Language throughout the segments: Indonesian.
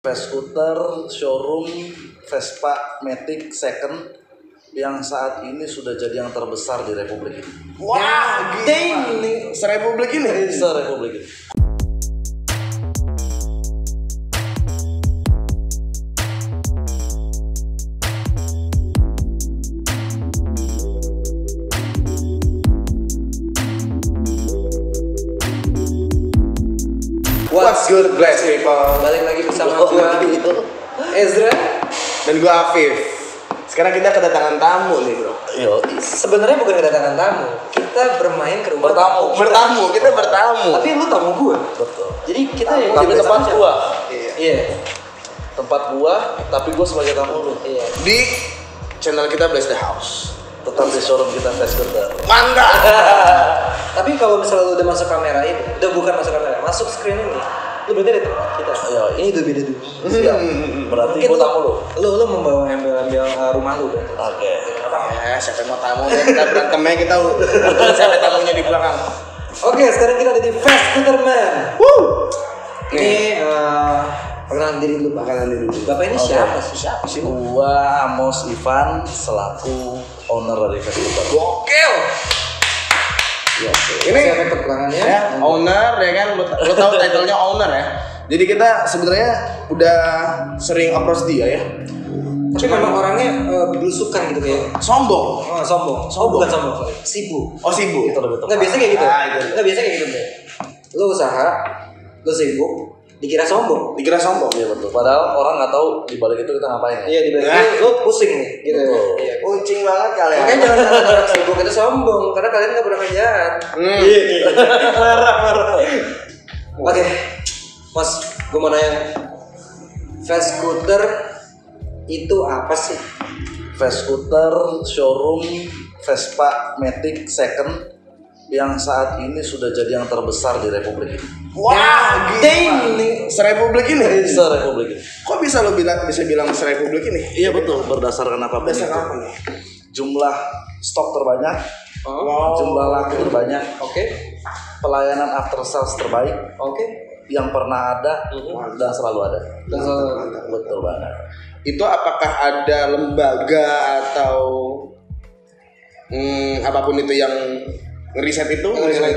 Fast Scooter showroom Vespa Matic Second yang saat ini sudah jadi yang terbesar di Republik ini. Wah, dang nih, serepublik ini. Se-Republik ini. What's good, blessed people? Balik lagi bersama gua Ezra Dan gua Afif. Sekarang kita kedatangan tamu nih, bro. Yo, sebenarnya bukan kedatangan tamu, kita bermain ke rumah Kita bertamu. Tapi lu tamu gua. betul. Jadi kita yang Tapi biasa tempat aja. gua, Iya. tempat gua, tapi gua sebagai tamu lu. Iya. Di channel kita Bless the House. Tetap di showroom kita Fast Scooter. Mantap. Tapi kalau misalnya lu udah masuk kamera ini, udah bukan masuk kamera, masuk screen ini, lu berarti ada tempat kita. Iya, Ini udah beda dulu. Siap. Berarti Mungkin gua tamu lu. Lu membawa ambil rumah lu berarti. Oke. Ya, siapa yang mau tamu? Ya, kita berantemnya kita udah siapa tamunya di belakang. Oke, sekarang kita ada di Fast Scooter Man. Ini perkenalan diri dulu, Pak. Bapak ini Oke. siapa sih? Siapa sih? Gua Amos Ivan selaku owner dari Fast Scooter. Gokil. Iya, Ini Siapa kekurangannya? ya, owner ya kan, lo tahu title-nya owner ya. Jadi kita sebenarnya udah sering approach dia ya. Tapi memang orangnya belusukan gitu kayak. Sombong. Oh, sombong. Oh, bukan sombong, sorry. Sibuk. Oh, sibuk. Itu lebih tepat. Nggak biasa kayak gitu. Itu. Nggak biasa kayak gitu, Bro. Lu usaha, lu sibuk, dikira sombong. Dikira sombong. Iya betul. Padahal orang nggak tahu di balik itu kita ngapain ya. Iya, di balik itu lu pusing nih, gitu. Betul. Iya. Kucing banget kalian. Makanya jangan kata orang sibuk itu sombong, karena kalian nggak pernah kerjaan. Marah. Oke, Mas, gue mau nanya, Fast Scooter itu apa sih? Fast Scooter showroom Vespa Matic Second yang saat ini sudah jadi yang terbesar di Republik ini. Wah, dang nih, serepublik ini. Se-Republik ini. Kok bisa lo bisa bilang serepublik ini? Iya betul. Berdasarkan apa? Berdasarkan apa nih? Jumlah stok terbanyak, jumlah laku terbanyak, Oke. pelayanan after sales terbaik Oke. yang pernah ada dan selalu ada. Mantap. Betul banget. Itu apakah ada lembaga atau apapun itu yang ngeriset itu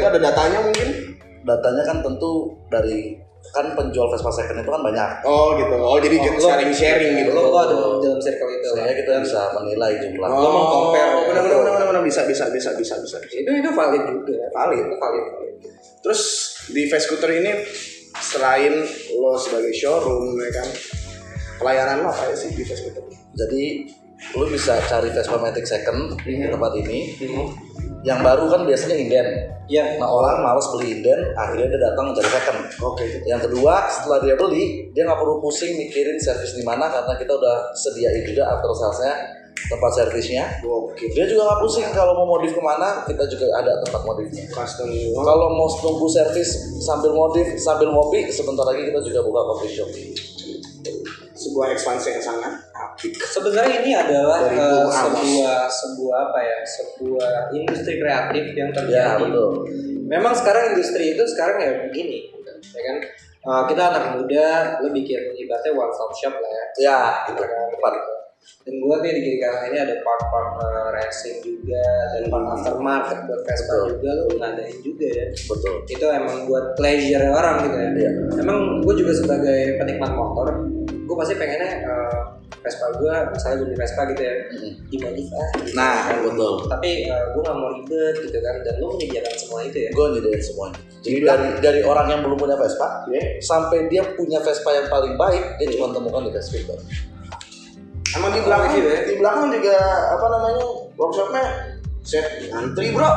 ada datanya mungkin? Datanya kan tentu dari kan penjual Vespa second itu kan banyak. Oh gitu. Oh jadi kita sharing gitu. Lo ada dalam circle itu. Sehingga kita bisa menilai jumlah. Lo mau compare. Benar bisa. Itu valid juga. Valid. Terus di Fast Scooter ini selain lo sebagai showroom ya kan, pelayanan lo apa sih di Fast Scooter? Jadi lu bisa cari Vespa Matic Second di tempat ini. Yang baru kan biasanya inden. Iya. Nah orang males beli inden, akhirnya dia datang mencari second. Oke. Yang kedua, setelah dia beli, dia nggak perlu pusing mikirin servis di mana karena kita udah sediain juga after salesnya, tempat servisnya. Oke. Dia juga nggak pusing kalau mau modif kemana, kita juga ada tempat modifnya. Custom. Kalau mau tunggu servis sambil modif, sambil ngopi, sebentar lagi kita juga buka coffee shop. Sebuah ekspansi yang sangat apik. Sebenarnya ini adalah Dari Bung Amos. sebuah industri kreatif yang Ya terjadi. betul. Memang sekarang industri itu sekarang ya begini, ya kan? Kita anak muda, lo bikin ibaratnya one stop shop lah ya. Ya, Gitu itu kan. tepat. Dan gue nih di kiri kanan ini ada part-part racing juga dan part aftermarket buat Vespa Betul. juga lo ngadain juga ya. Betul. Itu emang buat pleasure orang gitu ya. Iya. Emang gue juga sebagai penikmat motor, gue pasti pengennya Vespa gue, misalnya gue beli Vespa gitu ya, dimodif gitu. Nah, betul. Tapi gue gak mau ribet gitu kan, dan lo menyediakan semua itu ya. Gue nyediain semuanya. Jadi dari orang yang belum punya Vespa, sampai dia punya Vespa yang paling baik, dia cuma temukan di Fast Scooter. Emang di belakang juga apa namanya workshopnya set antri bro.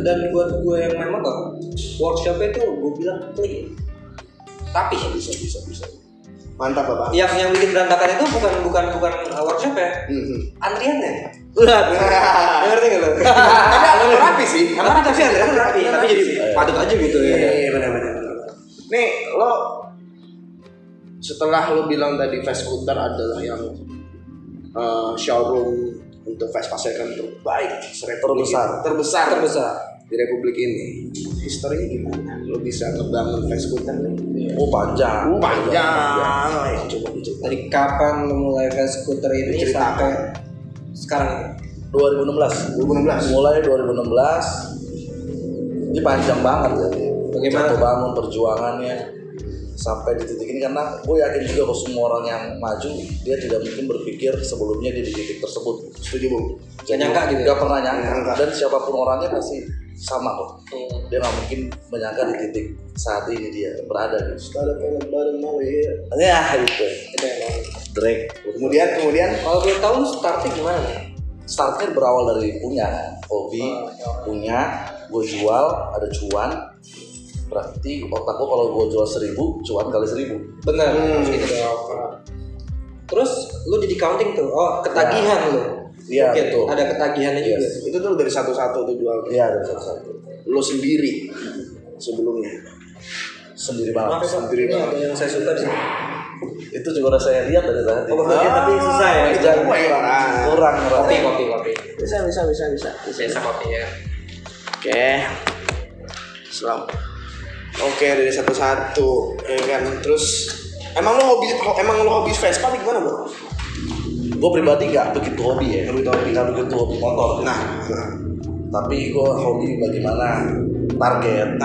Dan buat gue yang main motor, workshopnya itu gue bilang clean, tapi Bisa. Mantap bapak. yang bikin berantakan itu bukan workshop ya, antriannya. Ngerti nggak lo? Tapi rapi sih. Tapi antriannya rapi, tapi jadi padat aja gitu ya. Iya benar. Nih lo setelah lo bilang tadi Fast Scooter adalah yang showroom untuk Vespa second terbaik, Terbesar di Republik ini. history gimana? Lo bisa ngebangun fast scooter nih? Oh panjang. Panjang. Coba diceritain. Dari kapan lu mulai fast scooter ini Cerita. sampai sekarang? 2016. 2016. Mulai 2016. Ini panjang banget ya. Bagaimana? Jatuh bangun perjuangannya sampai di titik ini, karena gue yakin juga kalau semua orang yang maju dia tidak mungkin berpikir sebelumnya dia di titik tersebut. Setuju Bung. Gak nyangka gitu ya? Gak pernah nyangka. Nyangka. Dan siapapun orangnya pasti sama kok. Dia nggak mungkin menyangka di titik saat ini dia berada di. Ada film bareng mau ya. Ya itu. Itu yang Drake. Kemudian kalau boleh tahu startnya gimana nih? Startnya berawal dari punya hobi, punya, gue jual, ada cuan. Berarti otak gue kalau gue jual 1.000, cuan kali 1.000. Bener, harus gitu dong. Terus lu jadi counting tuh, ketagihan lu. Iya, Oke, betul. ada ketagihannya juga. Yes. itu tuh dari satu-satu tuh jual. Iya, ada satu-satu. Lo sendiri sebelumnya. Sendiri Maaf banget. ya Pak, Sendiri ini banget. ada yang saya suka di sini. Itu juga udah saya lihat dari tadi. Oh, bagian tapi susah ya. Itu Kurang. Kopi. Bisa. Biasa kopi ya. Oke. Oke, dari satu-satu ya kan. Terus emang lo hobi Vespa atau gimana, Bro? Gue pribadi gak begitu hobi ya. Gak begitu hobi motor. Nah. Tapi gue hobi bagaimana target,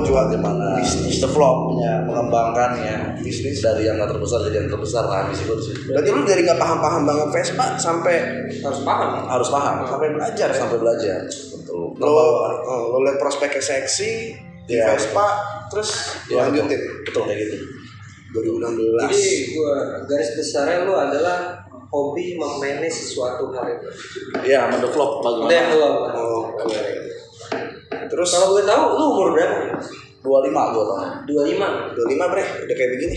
Jual bagaimana developnya, mengembangkannya, bisnis dari yang gak terbesar jadi yang terbesar. Nah, habis itu sih. Berarti lu dari nggak paham banget Vespa sampai Harus paham. Harus paham. sampai belajar ya? Sampai belajar. Betul. Lo liat prospeknya seksi di Iya. Vespa, terus Ya, lanjutin betul kayak gitu. 2016. Jadi gua garis besarnya lu adalah hobi memanage sesuatu hal itu. Ya, mendevelop bagaimana. Develop. Oke. Terus Kalau gue tahu lu umur berapa? 25 gue tau. 25. 25 bre, udah kayak begini.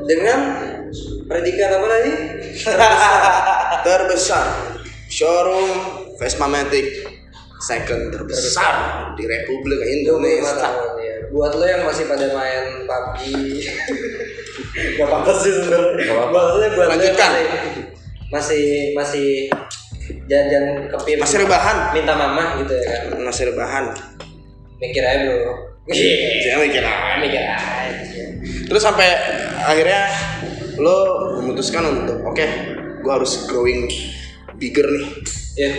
Dengan predikat apa tadi? Terbesar showroom Vespa Matic second terbesar di Republik 25 Indonesia. tahun ya. Buat lo yang masih pada main PUBG. Gak apa-apa sih sebenernya. Maksudnya buat lo yang Lanjutkan. masih jajan ke PIM, Masih rebahan, minta mama gitu ya kan. masih rebahan. Mikir aja bro. Jangan mikir Mikir aja. Terus sampai akhirnya lo memutuskan untuk oke, gue harus growing bigger nih. Ya.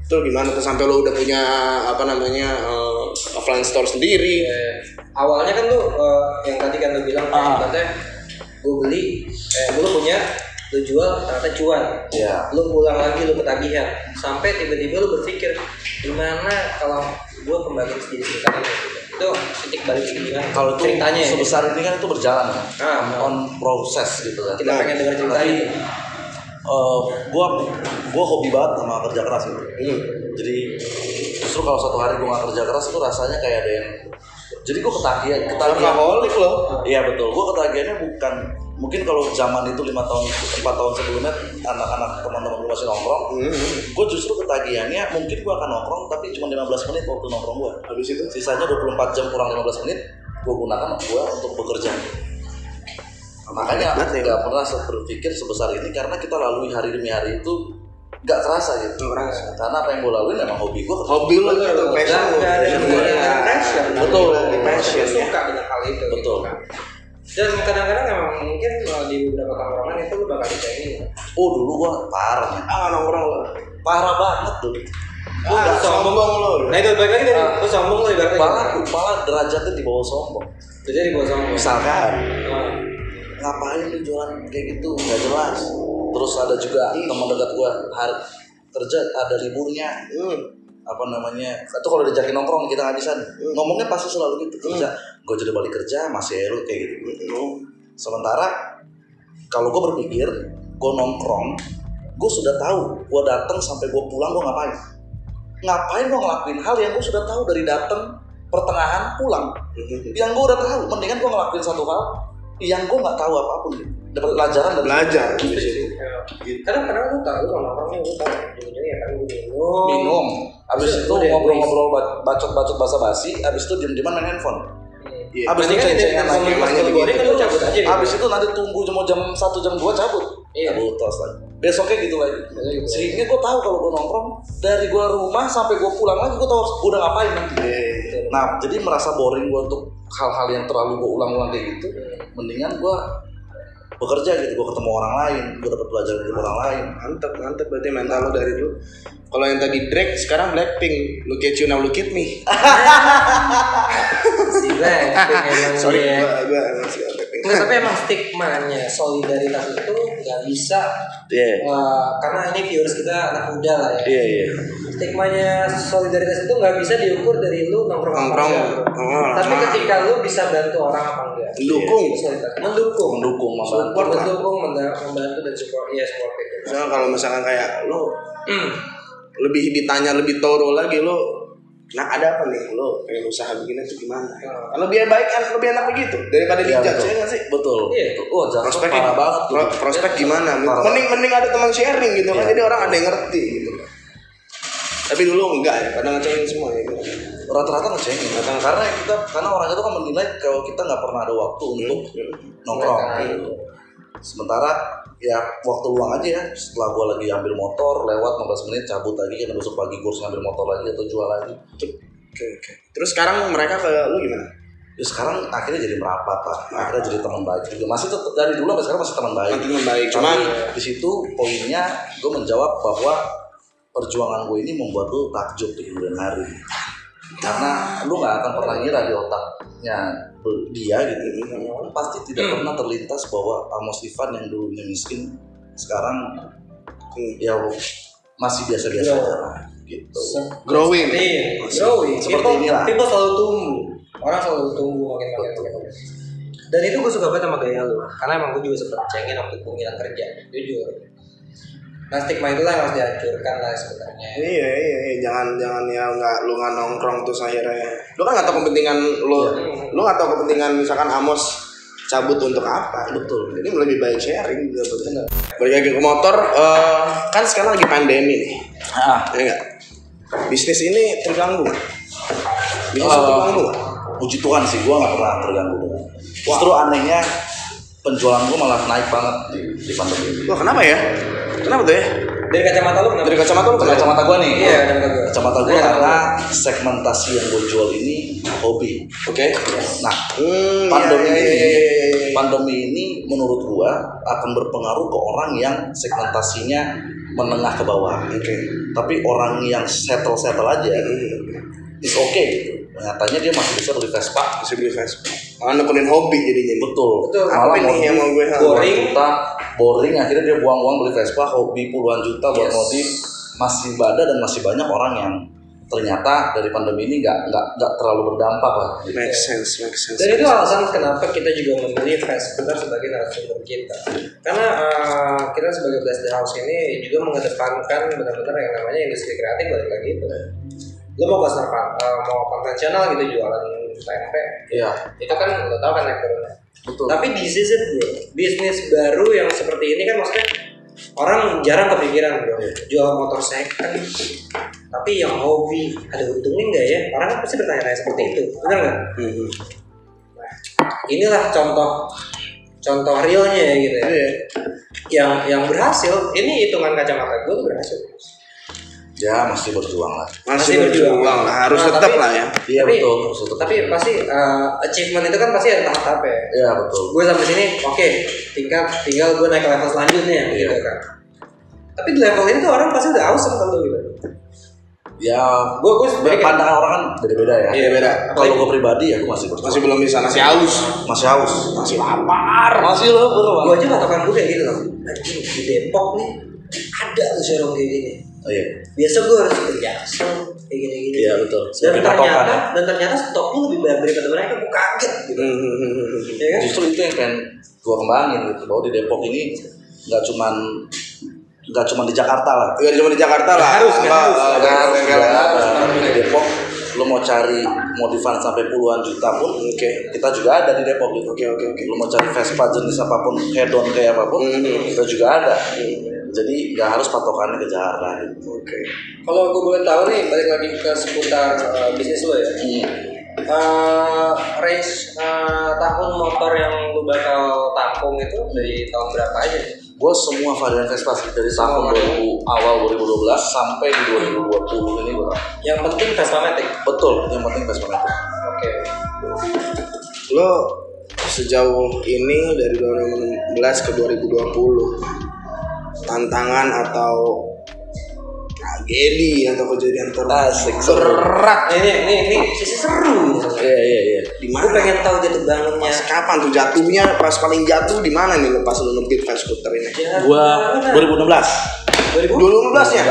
Itu gimana tuh sampai lo udah punya offline store sendiri? Awalnya kan lu yang tadi kan lu bilang katanya gue beli, gue punya, lu jual ternyata cuan. Iya. Lu pulang lagi lu ketagihan sampai tiba-tiba lu berpikir gimana kalau gue kembali jadi sebesar ini gitu. Itu titik balik gimana? Kalau itu ceritanya ya. sebesar ini kan itu berjalan kan. Ah, On proses gitu kan. Kita pengen dengar cerita Tapi, itu. Gua hobi banget sama kerja keras gitu. Jadi justru kalau satu hari gua nggak kerja keras itu rasanya kayak ada yang. Jadi gua ketagihan. Workaholic lo. Iya betul. Gua ketagihannya bukan mungkin kalau zaman itu 4 tahun sebelumnya anak-anak teman-teman gua masih nongkrong. Gua justru ketagihannya mungkin gua akan nongkrong tapi cuma 15 menit waktu nongkrong gua. Habis itu Sisanya 24 jam kurang 15 menit gua gunakan gua untuk bekerja. Makanya nggak pernah berpikir sebesar ini karena kita lalui hari demi hari itu nggak kerasa gitu. Karena apa yang gue lalui memang hobi gue. hobi lo gitu, passion lo. Passion. Betul. Passion Lu ya. suka dengan hal itu. Betul. Gitu kan. Dan kadang-kadang emang mungkin di beberapa tongkrongan itu lu bakal dicengin. Oh dulu gue parah nih. Nongkrong lo. Parah banget tuh. Sombong lo. Nah itu balik lagi tadi, lu sombong lo ibaratnya. Malah derajatnya di bawah sombong. Jadi di bawah sombong. Misalkan ngapain lu jualan kayak gitu nggak jelas. Terus ada juga teman dekat gue hari kerja ada liburnya. Apa namanya? Itu kalau diajakin nongkrong kita nggak bisa. Ngomongnya pasti selalu gitu kerja. Gue jadi balik kerja masih lu kayak gitu. Sementara kalau gue berpikir gue nongkrong, gue sudah tahu gue datang sampai gue pulang gue ngapain. Ngapain gue ngelakuin hal yang gue sudah tahu dari datang pertengahan pulang. Yang gue udah tahu, mendingan gue ngelakuin satu hal yang gue nggak tahu apapun, dapat pelajaran dan Belajar. Kadang-kadang lu tahu kalau nongkrongnya lu tahu ujung-ujungnya kan lu minum, abis itu ngobrol-ngobrol bacot-bacot basa-basi, abis itu diem-dieman main handphone. Abis itu ceng-cengan lagi, kan lu cabut aja. abis itu nanti tunggu jam 1 jam 2 cabut. Iya. Cabut terus lagi. Besoknya gitu lagi. Sehingga gue tahu kalau gue nongkrong dari gue rumah sampai gue pulang lagi gue tahu gue udah ngapain nanti. Nah jadi merasa boring gue untuk hal-hal yang terlalu gue ulang-ulang kayak gitu. Mendingan gue bekerja gitu, gue ketemu orang lain, gue dapat belajar dari orang lain. Mantep berarti mental lo dari dulu. Kalau yang tadi Drake, sekarang Blackpink. Look at you now, look at me. Si Blackpink emang. Sorry, dia. gue masih Blackpink. Nggak, tapi emang stigmanya solidaritas itu nggak bisa. Karena ini viewers kita anak muda lah ya. Iya. Stigmanya solidaritas itu nggak bisa diukur dari lu nongkrong apa enggak. Tapi ketika lu bisa bantu orang apa enggak. Mendukung, membantu dan support, ya support itu. Misalnya kalau misalkan kayak lo lebih ditanya lebih thorough lagi lo, nah ada apa nih lo pengen usaha begini tuh gimana? Lebih baik kan, lebih enak begitu daripada dijudge ya nggak sih? Betul. Iya. Oh, prospek parah banget tuh. Prospek gimana? Mending ada teman sharing gitu kan, jadi orang ada yang ngerti gitu. Tapi dulu enggak ya, kadang ngecengin semua ya. Rata-rata ngecengin. Karena orang itu kan menilai kalau kita nggak pernah ada waktu untuk nongkrong gitu. Sementara ya waktu luang aja ya, setelah gue lagi ambil motor lewat 15 menit cabut lagi, kan besok pagi gue harus ngambil motor lagi atau jual lagi. Oke. Terus sekarang mereka ke lu gimana? Ya sekarang akhirnya jadi merapat lah, akhirnya jadi teman baik juga. Masih tetap dari dulu sampai sekarang masih teman baik. Cuman di situ poinnya gue menjawab bahwa perjuangan gue ini membuat lu takjub di kemudian hari, karena lu nggak akan pernah ngira di otaknya dia gitu, pasti tidak pernah terlintas bahwa Amos Ivan yang dulunya miskin sekarang ya masih biasa-biasa aja gitu. Growing. Seperti inilah. People selalu tumbuh, orang selalu tumbuh makin. Dan itu gue suka banget sama gaya lu, karena emang gue juga sempet cengin waktu gue ngilang kerja, jujur. Nah stigma itulah yang harus dihancurkan lah sebenarnya. Iya, jangan ya nggak nongkrong tuh akhirnya. Lu kan nggak tahu kepentingan lu nggak tahu kepentingan misalkan Amos cabut untuk apa. Betul. Jadi lebih baik sharing gitu. Benar. Balik lagi ke motor, kan sekarang lagi pandemi nih. Ya nggak? Bisnis ini terganggu. Puji Tuhan sih, gue nggak pernah terganggu. Justru anehnya penjualan gue malah naik banget di pandemi ini. Wah kenapa ya? Kenapa tuh ya? Dari kacamata lu kenapa? Dari kacamata lu kenapa? Kacamata gue nih. Iya, kacamata gue. Karena segmentasi yang gue jual ini hobi. Oke. Nah, pandemi ini menurut gue akan berpengaruh ke orang yang segmentasinya menengah ke bawah. Oke. Tapi orang yang settle aja, is okay gitu. Nyatanya dia masih bisa beli Vespa. Malah nekunin hobi jadinya. Betul. Apa nih yang mau gue boring, akhirnya dia buang-buang beli Vespa, hobi puluhan juta buat modif. Masih ada dan masih banyak orang yang ternyata dari pandemi ini nggak terlalu berdampak lah. Make sense. Dan itu alasan kenapa kita juga memilih Vespa sebagai narasumber kita. Karena kita sebagai Blast the House ini juga mengedepankan benar-benar yang namanya industri kreatif balik lagi itu. Lo mau mau konvensional gitu jualan tempe. Iya. Itu kan lo tau kan naik turunnya. Betul. Tapi di sisi bro, bisnis baru yang seperti ini kan maksudnya orang jarang kepikiran bro, jual motor second. Tapi yang hobi ada untungnya nggak ya? Orang kan pasti bertanya-tanya seperti itu, benar nggak? Nah, inilah contoh realnya ya gitu ya. Yang berhasil, ini hitungan kacamata gue tuh berhasil. Ya masih berjuang lah. Masih berjuang lah, harus tetap lah ya. Iya betul. Tapi pasti achievement itu kan pasti ada tahap ya. Iya betul. Gue sampai sini, oke, tinggal gue naik ke level selanjutnya, gitu kan. Tapi di level ini tuh orang pasti udah awesome kalau gitu. Ya, gue pandangan orang kan beda-beda ya. Iya beda. Kalau gue pribadi ya gue masih berjuang. Masih belum bisa, masih haus, masih lapar, masih loh. Gue aja patokan gue kayak gitu loh. Di Depok nih ada tuh showroom kayak gini. Oh iya. Biasa gue harus ke Jaksel kayak gini-gini. Iya betul. Dan ternyata stoknya lebih banyak daripada mereka. Gue kaget gitu. Ya kan? Justru itu yang pengen gue kembangin gitu. Bahwa di Depok ini nggak cuma di Jakarta lah. Nggak cuma di Jakarta lah. Harus. Di Depok lo mau cari modifan sampai puluhan juta pun, kita juga ada di Depok gitu. Oke. Lo mau cari Vespa jenis apapun, hedon kayak apapun, kita juga ada. Jadi nggak harus patokannya ke Jakarta gitu. Kalau gue boleh tahu nih, balik lagi ke seputar bisnis lo ya. Range tahun motor yang lo bakal tampung itu dari tahun berapa aja? Gue semua varian Vespa sih dari tahun 2012 sampai di 2020 ini gue. Yang penting Vespa Matic. Betul, yang penting Vespa Matic. Oke. Lo sejauh ini dari 2016 ke 2020 tantangan atau tragedi atau kejadian berat ini sisi seru. Iya. Gue pengen tahu jatuh bangunnya. Pas kapan tuh jatuhnya? Pas paling jatuh di mana nih lo pas lo ngebit Vespa scooter ini? Gua 2016. 2016-nya?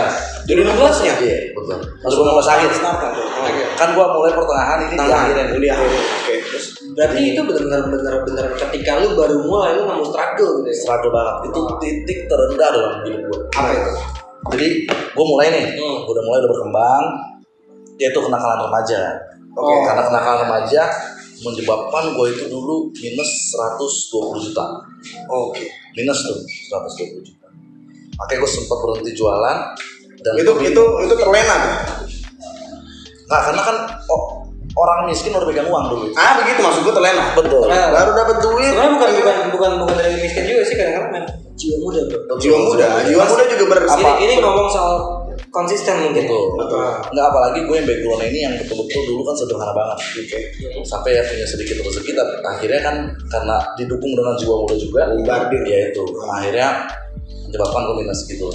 2016-nya? Iya, betul. 2016 akhir. Kan gua mulai pertengahan ini di akhirnya. Oke. Berarti itu benar-benar ketika lu baru mulai lu nggak mau struggle gitu ya? Struggle banget. Itu titik terendah dalam hidup gua. Apa itu? Jadi gua mulai nih, udah berkembang, yaitu kenakalan remaja. Karena kenakalan remaja menyebabkan gue itu dulu minus 120 juta. Minus tuh 120 juta. Makanya gue sempat berhenti jualan dan itu terlena tuh. Nah, karena kan orang miskin udah pegang uang dulu. Begitu maksud gue terlena. Betul. Baru dapat duit. Sebenarnya bukan dari miskin juga sih, kadang-kadang jiwa muda bro. Jiwa muda juga ini ngomong soal konsisten mungkin. Betul. Enggak, apalagi gue yang background ini yang betul-betul dulu kan sederhana banget. Sampai ya punya sedikit rezeki, tapi akhirnya kan karena didukung dengan jiwa muda juga, ya itu akhirnya menyebabkan gue minus gitu.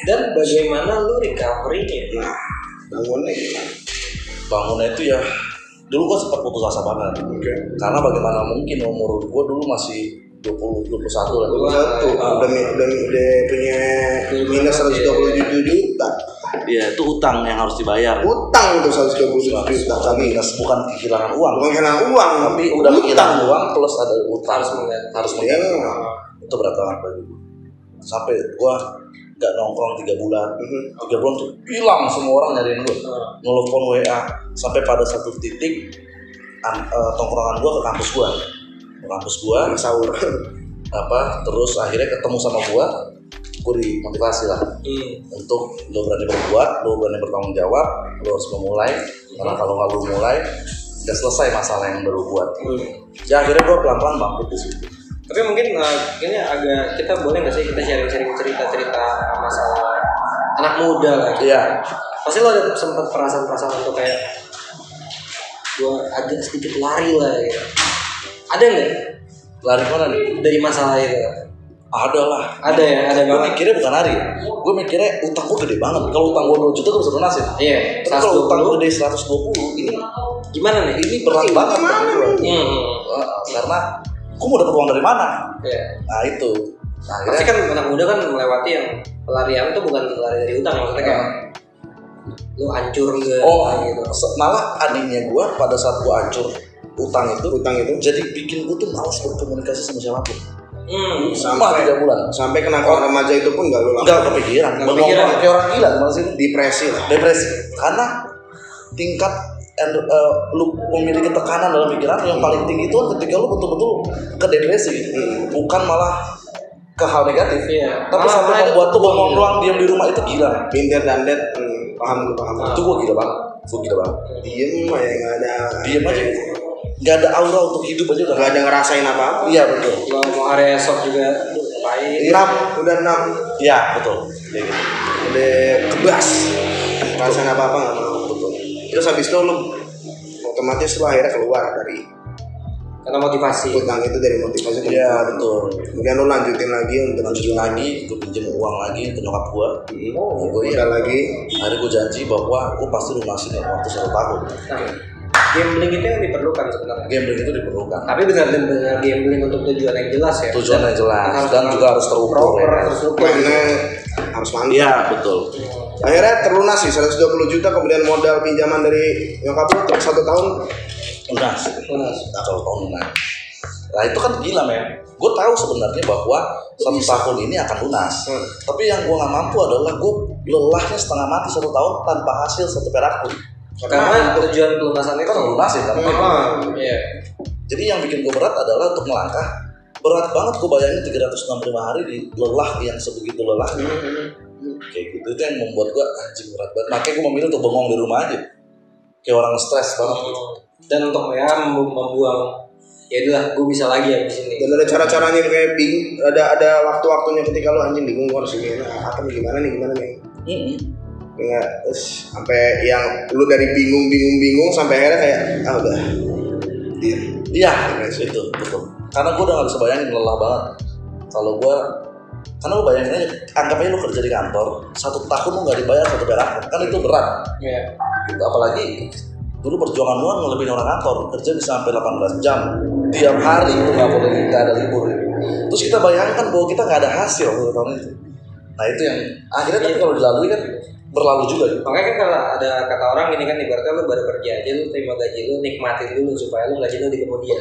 Dan bagaimana lu recovery-nya? Nah, bangunnya itu ya dulu gue sempat putus asa banget. Karena bagaimana mungkin umur gue dulu masih 21 lah. Udah punya minus 127 juta. Iya, itu utang yang harus dibayar. Utang itu 127 juta. Tapi bukan kehilangan uang. Bukan kehilangan uang, tapi udah kehilangan uang plus ada utang. Harus mengganti. Itu berat banget bagi gue. Sampai gue nggak nongkrong 3 bulan. 3 bulan tuh hilang, semua orang nyariin gue. Nelfon WA. Sampai pada satu titik tongkrongan gue ke kampus gue. Sahur. Terus akhirnya ketemu sama gue dimotivasi lah untuk lo berani berbuat, lo berani bertanggung jawab, lo harus memulai. Karena kalau nggak lo mulai, nggak selesai masalah yang baru buat. Ya akhirnya gue pelan-pelan bangkit di situ. Tapi mungkin ini agak, kita boleh nggak sih kita sharing-sharing cerita-cerita masalah anak muda lah. Iya. Pasti lo ada sempat perasaan-perasaan untuk kayak gue agak sedikit lari lah gitu. Ada nggak? Lari mana nih? Dari masalah itu? Ada lah. Ada ya, ada gue mikirnya bukan lari. Gue mikirnya utang gue gede banget. Kalau utang gue 2 juta gue bisa lunasin. Iya. Tapi kalau utang gue gede 120, ini gimana nih? Ini berat banget bagi gue. Karena gue mau dapat uang dari mana? Iya. Nah itu. Pasti kan anak muda kan melewati yang pelarian itu bukan lari dari utang, maksudnya kayak lu hancur gitu. Malah adiknya gue pada saat gue hancur utang itu jadi bikin gue tuh malas berkomunikasi sama siapapun. Sampai 3 bulan. Sampai kenakalan remaja itu pun nggak kepikiran. Kayak orang gila masih depresi. Karena tingkat lu memiliki tekanan dalam pikiran yang paling tinggi itu ketika lu betul-betul ke depresi, bukan malah ke hal negatif. Tapi sampai membuat tuh bengong doang diam di rumah itu gila. Binder dan dead. Paham. Itu gue gila banget. Diem aja. Nggak ada aura untuk hidup aja. Nggak ada ngerasain apa-apa. Iya betul. Kalau mau area esok juga ngapain? Udah 6. Iya betul. Kayak gitu. Udah kebas. Ngerasain apa-apa nggak mau. Betul. Terus habis itu lu otomatis lu akhirnya keluar dari. Karena motivasi. Utang itu dari motivasi. Iya betul. Kemudian lu lanjutin lagi, gue pinjam uang lagi ke nyokap gue. Gue lagi. Hari gue janji bahwa gue pasti lunasin waktu 1 tahun. Gambling itu yang diperlukan sebenarnya. Gambling itu diperlukan. Tapi benar-benar gambling untuk tujuan yang jelas ya. Tujuan yang jelas dan juga harus terukur. Mainnya harus mantap. Iya betul. Akhirnya terlunasi 120 juta, kemudian modal pinjaman dari nyokap lu terus 1 tahun lunas. Nah kalau tahun lunas. Nah itu kan gila men. Gue tahu sebenarnya bahwa 1 tahun ini akan lunas. Tapi yang gue nggak mampu adalah gue lelahnya setengah mati 1 tahun tanpa hasil 1 perak pun. Karena tujuan pelunasan itu kan lunasin kan. Iya. Jadi yang bikin gue berat adalah untuk melangkah. Berat banget gue bayangin 365 hari di lelah yang sebegitu lelah. Kayak gitu itu yang membuat gue anjing berat banget. Makanya gue memilih untuk bengong di rumah aja. Kayak orang stres banget. Dan untuk membuang ya udahlah gue bisa lagi habis ini. Dan ada cara-caranya kayak ada waktu-waktunya ketika lu anjing bingung harus gimana nih. Enggak, terus sampai yang lu dari bingung sampai akhirnya kayak udah iya itu betul. Karena gue udah gak bisa bayangin, lelah banget. Kalau gue, karena lu bayangin aja, anggap aja lu kerja di kantor 1 tahun lu gak dibayar 1 perak, kan itu berat. Iya. Gitu, apalagi dulu perjuangan lu kan ngelebihin orang kantor, kerja bisa sampai 18 jam tiap hari, itu gak ada libur. Terus kita bayangkan bahwa kita gak ada hasil 1 tahun itu. Nah itu yang akhirnya tapi kalau dilalui kan berlalu juga gitu. Makanya kan kalau ada kata orang gini kan, ibaratnya lu baru kerja aja, lu terima gaji lu, nikmatin dulu supaya lu gaji lu di kemudian.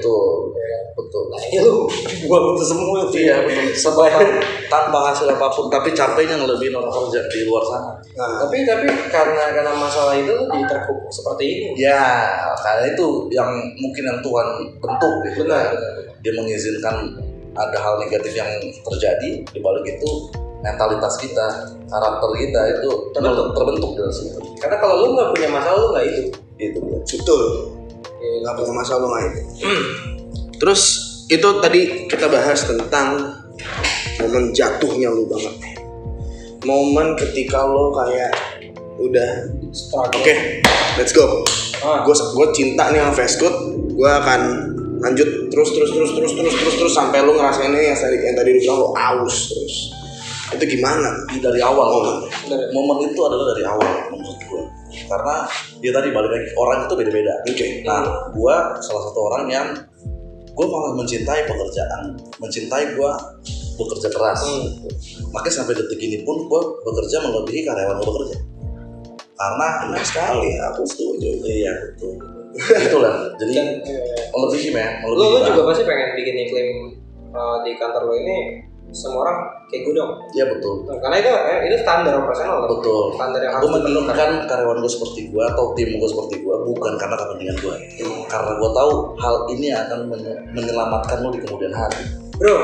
Betul. Nah ini lu buat itu semua tuh. Iya betul. Sebab tanpa hasil apapun, tapi capeknya ngelebihin orang kerja di luar sana. Nah, tapi karena masalah itu lu jadi terpukul seperti ini. Ya, karena itu yang mungkin yang Tuhan bentuk gitu. Benar. Dia mengizinkan ada hal negatif yang terjadi, di balik itu mentalitas kita, karakter kita itu terbentuk dari situ. Karena kalau lu nggak punya masalah, lu nggak hidup. Itu betul. Nggak punya masalah lu nggak hidup. Terus itu tadi kita bahas tentang momen jatuhnya lu banget. Momen ketika lo kayak udah oke, let's go. Gue cinta nih sama fast food, gue akan lanjut terus sampai lu ngerasainnya yang tadi lu bilang lo aus terus. Itu gimana? Dari awal momen itu adalah dari awal menurut gue. Karena dia tadi balik lagi, orang itu beda-beda. Nah, gue salah satu orang yang gue malah mencintai pekerjaan, mencintai gue bekerja keras. Makanya sampai detik ini pun gue bekerja melebihi karyawan gue bekerja. Karena enak sekali, aku setuju. Iya betul. Itulah. Jadi melebihi Lo juga pasti pengen bikin iklim di kantor lo ini semua orang kayak gue dong. Iya betul. Karena itu standar operasional. Betul. Standar yang gue menentukan karyawan gue seperti gue atau tim gue seperti gue bukan karena kepentingan gue. Karena gue tahu hal ini akan menyelamatkan lo di kemudian hari. Bro,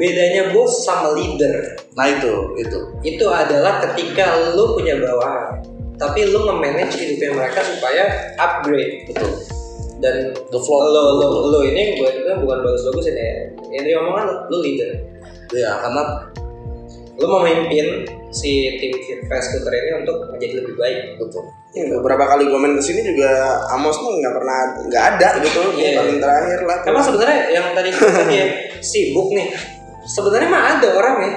bedanya bos sama leader. Nah itu. Itu adalah ketika lo punya bawahan, tapi lo nge-manage hidupnya mereka supaya upgrade. Betul. Dan the flow lo ini gue itu bukan bagus-bagus ini ya. Ini omongan lo leader. Iya, karena lo memimpin si tim fast fooder ini untuk menjadi lebih baik. Betul. Ya, beberapa kali gue main kesini juga Amos tuh nggak ada gitu. Paling terakhir lah. Emang sebenarnya yang tadi dia sibuk nih, sebenarnya mah ada orang ya.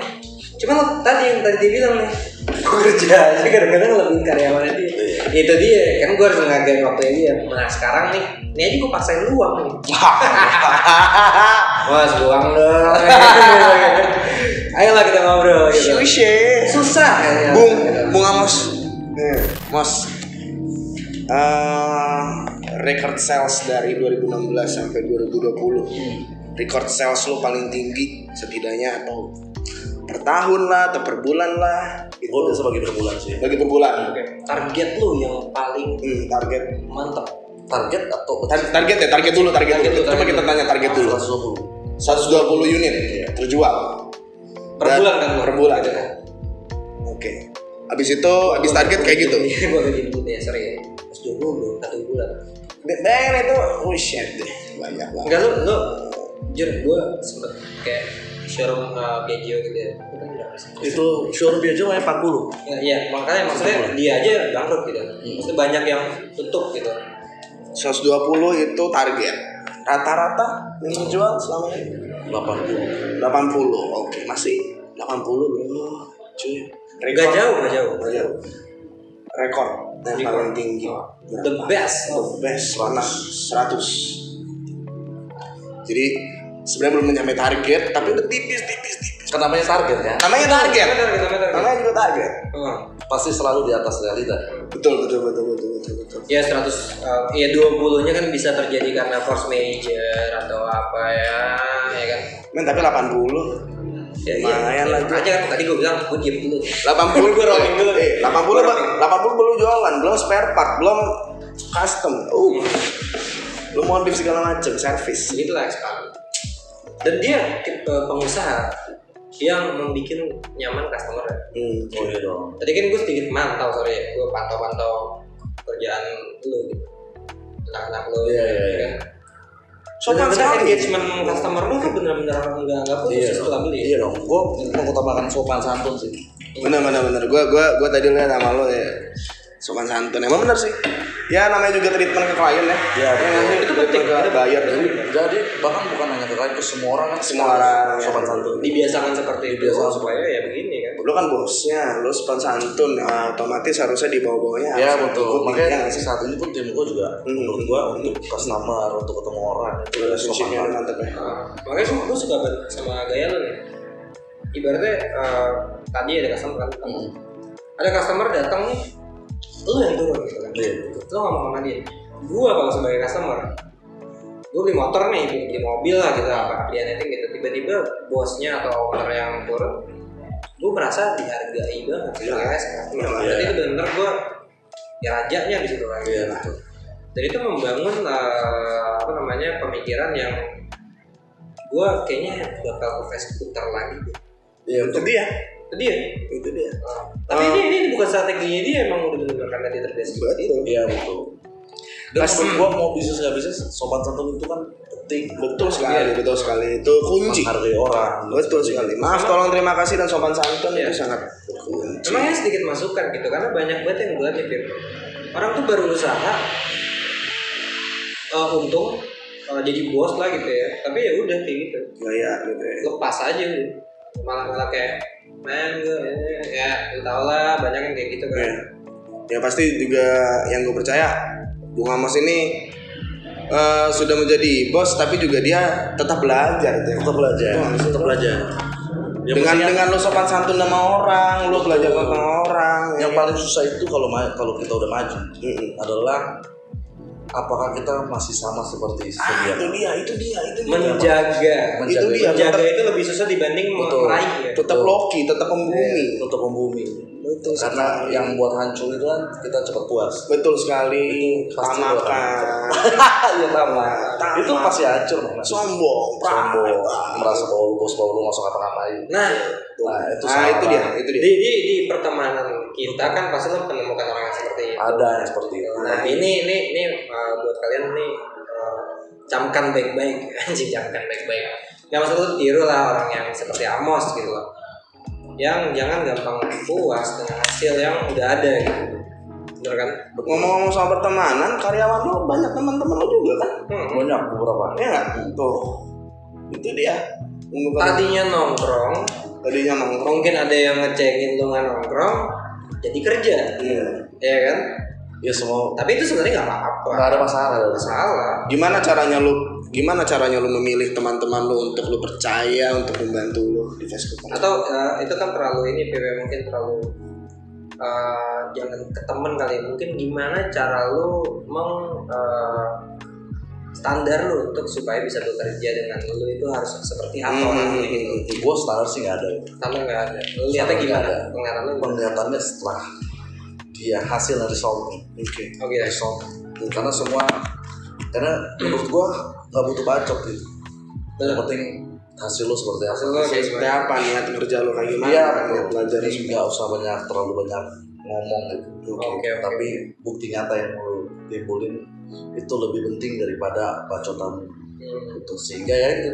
Cuma yang tadi dia bilang nih, gue kerja aja kadang-kadang lebih karyawannya dia. Itu dia, kan gue harus menghargai waktunya dia. Nah sekarang nih, ini aja gue paksain luang nih. Mas luang dong. Ayolah kita ngobrol gitu. Susah ya. Bung Amos. Mas. Record sales dari 2016 sampai 2020. Record sales lo paling tinggi setidaknya atau per tahun lah atau per bulan lah. Gue biasa bagi per bulan sih. Bagi per bulan. Target lo yang paling target mantap. Target atau target dulu. Coba kita tanya target dulu. 120 unit terjual. Per bulan kan? Per bulan. Oke. Habis itu habis target kayak gitu. Gue ganti dulu ya, sorry. 120 1 bulan. Dan itu shit deh. Banyak banget. Enggak lu jujur gue sempet kayak showroom Piaggio gitu ya. Itu showroom Piaggio kayak 40. Iya, makanya maksudnya dia aja bangkrut gitu. Maksudnya banyak yang tutup gitu. 120 itu target. Rata-rata yang terjual selama ini 80. Oke, masih 80 bro. Cuy. Gak jauh. Rekor yang paling tinggi. The best mana 100. Jadi sebenarnya belum mencapai target, tapi udah tipis. Kan namanya target ya. Namanya juga target. Pasti selalu di atas realita. Betul. Ya 100, ya 20-nya kan bisa terjadi karena force major atau apa ya kan. Men tapi 80. Ya, lumayan lah. Aja kan tadi gue bilang gue diem dulu. 80 gue rolling dulu. 80 belum jualan, belum spare part, belum custom. Lu modif segala macam, service. Itulah expert. Dan dia tipe pengusaha yang membuat nyaman customer. Oh iya dong. Tadi kan gue sedikit mantau, gue pantau kerjaan lu gitu. Anak-anak lu. Iya. Sopan bener-bener sekali. engagement customer lu tuh bener-bener nggak putus setelah beli. Iya dong, gue mengutamakan sopan santun sih. Bener. Gue tadi lihat sama lo ya. Sopan santun. Emang bener sih. Ya namanya juga treatment ke klien ya. Iya, itu penting. Ke bayar. Jadi bahkan bukan hanya ke klien, ke semua orang kan. Semua orang, sopan ya. santun. Dibiasakan seperti itu Dibiasakan supaya ya begini kan. Lo kan bosnya, lo sopan santun, otomatis harusnya di bawah-bawahnya. Ya harus betul. ikut Makanya yang sih. saat ini pun tim gue juga menurut gue untuk customer, untuk ketemu orang itu sopan Relationship-nya santun. mantep ya. Makanya gue suka banget sama gaya lo nih. Ibaratnya tadi ada customer kan. Ada customer datang nih, lu yang turun gitu kan. Iya. Lu ngomong sama dia. Gua kalau sebagai customer, gua beli motor nih, beli mobil lah gitu, apa beli anything gitu. Tiba-tiba bosnya atau owner yang turun, gua merasa dihargai banget. Jadi itu benar-benar gua ya rajanya di situ lagi. Iya betul. Dan itu membangun pemikiran yang gua kayaknya bakal ke Facebook lagi deh. Iya Itu dia. Itu dia. Tapi ini bukan strateginya dia, emang udah benar-benar karena dia terbiasa seperti itu. Iya betul. Dan menurut gua mau bisnis nggak bisnis, sopan santun itu kan penting. Betul sekali. Itu kunci. Menghargai orang. Betul sekali. Maaf, tolong, terima kasih dan sopan santun itu sangat kunci. Emangnya sedikit masukan gitu, karena banyak banget yang gue lihat nih, orang tuh baru usaha, untung jadi bos lah gitu ya, tapi ya udah kayak gitu, Gaya gitu ya. lepas aja udah, malah kayak man gue ya lu tau lah banyak yang kayak gitu kan. Ya pasti juga yang gue percaya Bung Amos ini sudah menjadi bos, tapi juga dia tetap belajar. Tetap belajar. Tetap belajar. Ya, Dengan lo sopan santun sama orang, lo belajar tentang orang. Yang paling susah itu kalau kita udah maju adalah apakah kita masih sama seperti sedia. Itu dia. Menjaga itu lebih susah dibanding meraih ya. Tetap loki, tetap membumi. Tetap membumi. Betul Karena sekali. yang buat hancur itu kan kita cepat puas. Betul sekali. Pasti Tamakan. Iya tamat. Itu pasti hancur. Sombong, merasa bahwa bos lu nggak usah ngapa-ngapain. Nah itu dia. di pertemanan kita kan pasti lo menemukan orang yang seperti itu. Ada yang seperti itu. Nah ini buat kalian nih, camkan baik-baik. Anjing, camkan baik-baik. Nggak maksud lu tiru lah orang yang seperti Amos gitu loh, yang jangan gampang puas dengan hasil yang udah ada gitu. Bener kan? Ngomong-ngomong soal pertemanan, karyawan lo banyak teman-teman lo juga kan? Banyak beberapa. Iya nggak? Tuh, itu dia. Tadinya nongkrong, mungkin ada yang ngecengin lu nggak nongkrong, jadi kerja. Iya. Ya kan? Ya semua. Tapi itu sebenarnya nggak apa-apa. Nggak ada masalah. Gimana caranya lu memilih teman-teman lu untuk lu percaya untuk membantu lu di Facebook? Atau itu kan terlalu ini PW, mungkin terlalu jangan ke temen kali. Mungkin gimana cara lu standar lu untuk supaya bisa bekerja dengan lu itu harus seperti apa orangnya gitu. Gue standar sih nggak ada. Standar nggak ada. Lu lihatnya gimana? Penglihatan lu? Penglihatannya setelah dia hasil dari result. Oke. Result. Karena menurut gue nggak butuh bacot gitu. Yang penting hasil lo seperti apa. Hasil lo kayak Seperti apa niat kerja lu kayak gimana? Iya, belajar nggak usah terlalu banyak ngomong gitu. Oke. Tapi bukti nyata yang mau timbulin itu lebih penting daripada bacotan gitu. Sehingga ya itu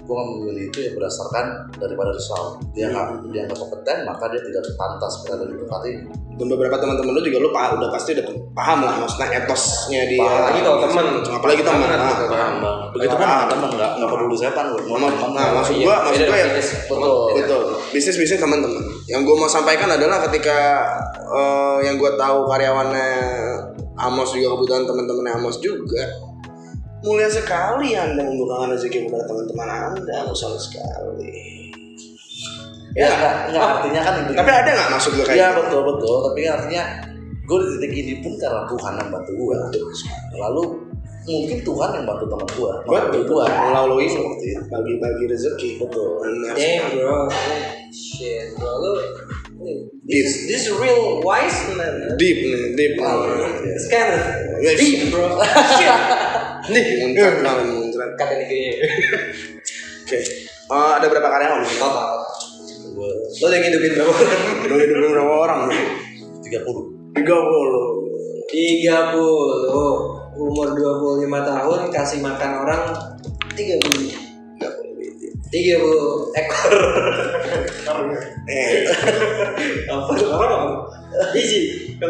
gue memilih itu ya berdasarkan daripada result. Dia nggak kompeten, maka dia tidak pantas berada di tempat ini. Dan beberapa teman-teman lu juga lu udah pasti udah paham lah maksudnya etosnya dia. Apalagi kalau teman. Apalagi teman. Paham banget. Begitu kan teman nggak peduli setan gue. Maksud gua ya betul. Bisnis teman-teman. Yang gue mau sampaikan adalah ketika yang gue tahu karyawannya Amos juga, kebetulan teman-temannya Amos juga, mulia sekali Anda membukakan rezeki kepada teman-teman Anda, mulia sekali. Ya nggak artinya kan itu. Tapi ada nggak maksud gue kayak? Iya betul. Tapi artinya gue di titik ini pun karena Tuhan yang bantu gue. Lalu mungkin Tuhan yang bantu teman gue. Betul. Melalui seperti itu. Bagi rezeki. Betul. Damn bro. Shit bro, lu this real wise man. Deep. It's kind of Yes. deep bro. Shit. Muncrat. Kata nih. Oke. Ada berapa karyawan? Total. Lo udah ngidupin berapa orang? Udah hidupin berapa orang? 30. 30. Umur 25 tahun kasih makan orang 30 ekor. Apa tuh orang? Biji. 30